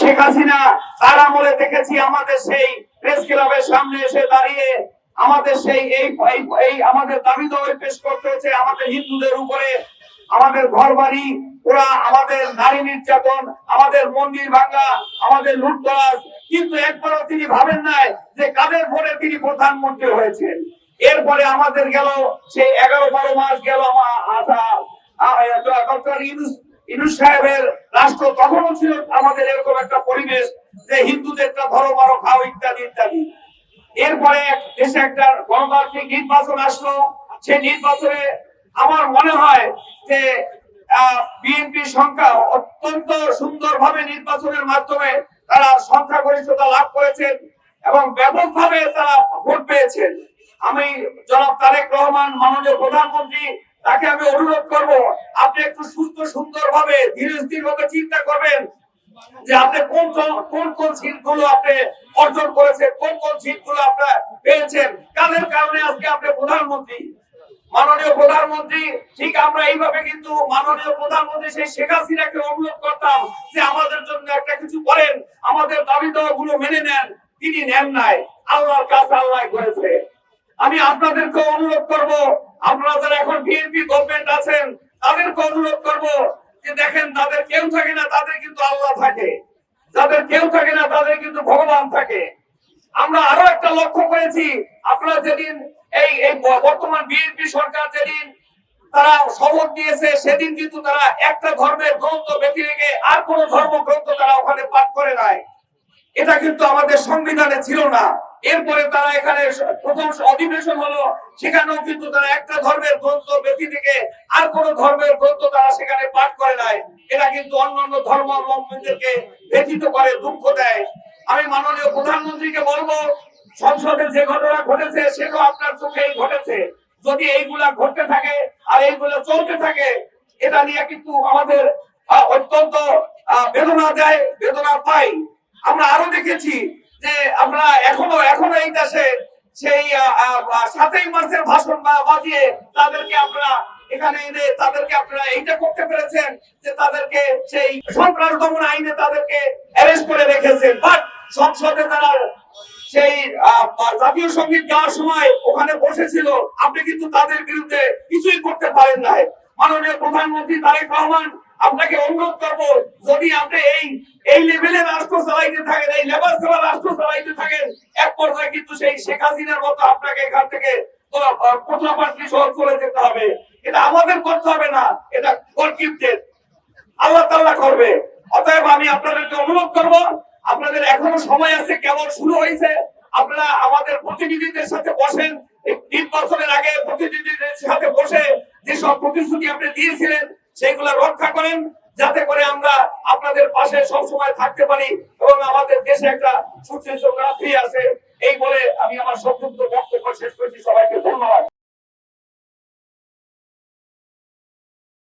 শেখ হাসিনা তার আমলে দেখেছি আমাদের সেই প্রেস ক্লাবের সামনে এসে দাঁড়িয়ে আমাদের সেই এই আমাদের দাবি দাওয়া পেশ করতে হচ্ছে, আমাদের হিন্দুদের উপরে আমাদের ঘর বাড়ি ওরা, আমাদের নারী নির্যাতন, আমাদের মন্দির ভাঙা, আমাদের লুটতরাজ, কিন্তু একবারও তিনি ভাবেন নাই যে কাদের ভোটে তিনি প্রধানমন্ত্রী হয়েছেন। এরপরে আমাদের গেল সেই 11-12 মাস গেল ডক্টর ইউনূস সাহেবের রাষ্ট্র, তখনও ছিল আমাদের এরকম একটা পরিবেশ যে হিন্দুদেরটা ধরো মারো খাও ইত্যাদি ইত্যাদি। এরপরে দেশে একটা গণতান্ত্রিক নির্বাচন আসলো, সেই নির্বাচনে আমার মনে হয় যে বিএনপির সংখ্যা অত্যন্ত সুন্দরভাবে নির্বাচনের মাধ্যমে তারা সংখ্যাগরিষ্ঠতা লাভ করেছেন এবং ব্যাপকভাবে তারা ভোট পেয়েছেন। আমি জনাব তারেক রহমান মাননীয় প্রধানমন্ত্রী, তাকে আমি অনুরোধ করব আপনি একটু সুস্থ সুন্দরভাবে ধীরে স্থির ভাবে চিন্তা করবেন যে আপনি কোন কোন সিটগুলো আপনি অর্জন করেছেন, কোন কোন সিটগুলো আপনি পেয়েছেন, কাদের কারণে আজকে আপনি প্রধানমন্ত্রী। মাননীয় প্রধানমন্ত্রী, ঠিক আমরা এইভাবে কিন্তু মাননীয় প্রধানমন্ত্রী সেই শেখ হাসিনাকে অনুরোধ করতাম যে আমাদের জন্য একটা কিছু করেন, আমাদের দাবি দাওয়া গুলো মেনে নেন। তিনি নেন নাই, আল্লাহর কাছে আল্লাহ করেছে। আমি আপনাদেরকে অনুরোধ করব, আপনারা যারা এখন বিএনপি গভর্নমেন্ট আছেন তাদেরকে অনুরোধ করব যে দেখেন, তাদের কেউ থাকে না, তাদের কিন্তু আল্লাহ থাকে। যাদের কেউ থাকে না তাদের কিন্তু ভগবান থাকে। আমরা আরো একটা লক্ষ্য করেছি, আপনারা যেদিন এই বর্তমান বিএনপি সরকার যেদিন তারা শপথ নিয়েছে, সেদিন কিন্তু তারা একটা ধর্মের গ্রন্থ ব্যতী রেখে আর কোন ধর্মগ্রন্থ তারা ওখানে পাঠ করে নাই। এটা কিন্তু আমাদের সংবিধানে ছিল না। এরপরে তারা এখানে প্রথম অধিবেশন হলো, সেখানেও কিন্তু তারা একটা ধর্মের গ্রন্থ ব্যতী থেকে আর কোন ধর্মের গ্রন্থ তারা সেখানে পাঠ করে নাই। এটা কিন্তু অন্যান্য ধর্মাবলম্বীদেরকে ব্যথিত করে, দুঃখ দেয়। আমি মাননীয় প্রধানমন্ত্রীকে বলবো, সংসদে যে ঘটনা ঘটেছে সেটাও আপনার চোখেই ঘটেছে। যদি এইগুলা ঘটতে থাকে আর এইগুলো চলতে থাকে, এটা নিয়ে কিন্তু আমাদের অত্যন্ত বেদনা দেয়, বেদনা পাই। আমরা আরো দেখেছি যে আমরা এখনো এই দেশে সেই 7ই মার্চের ভাষণ বাজিয়ে তাদেরকে আপনারা এখানে এনে তাদেরকে আপনারা এইটা করতে পেরেছেন যে তাদেরকে সেই সন্ত্রাস দমন আইনে তাদেরকে অ্যারেস্ট করে রেখেছেন। বাট সংসদে তারা সেই জাতীয় সঙ্গীত গাওয়ার সময় ওখানে বসেছিল, আপনি কিন্তু তাদের বিরুদ্ধে কিছুই করতে পারেন নাই। মাননীয় প্রধানমন্ত্রী তারেক রহমান, আপনাকে অনুরোধ করব, যদি আপনি এই লেভেলে রাষ্ট্র চালাইতে থাকেন, এই লেবার সেবা রাষ্ট্র চালাইতে থাকেন, এক পর্যায়ে কিন্তু সেই শেখ হাসিনার মতো আপনাকে এখান থেকে কোটলাপাটলি সহ চলে যেতে হবে। এটা আমাদের করতে হবে না, এটা গড গিফটেড, আল্লাহ তাআলা করবে। অতএব আমি আপনাদেরকে অনুরোধ করব, আপনাদের এখনো সময় আছে, কেবল শুরু হয়েছে। আপনারা আমাদের প্রতিনিধিদের সাথে বসেন, নির্বাচনের আগে প্রতিনিধিদের সাথে বসে যেসব প্রতিশ্রুতি আপনি দিয়েছিলেন সেগুলো রক্ষা করেন, যাতে করে আমরা আপনাদের পাশে সবসময় থাকতে পারি এবং আমাদের দেশে একটা সুশৃঙ্খলা ফিরে আসে।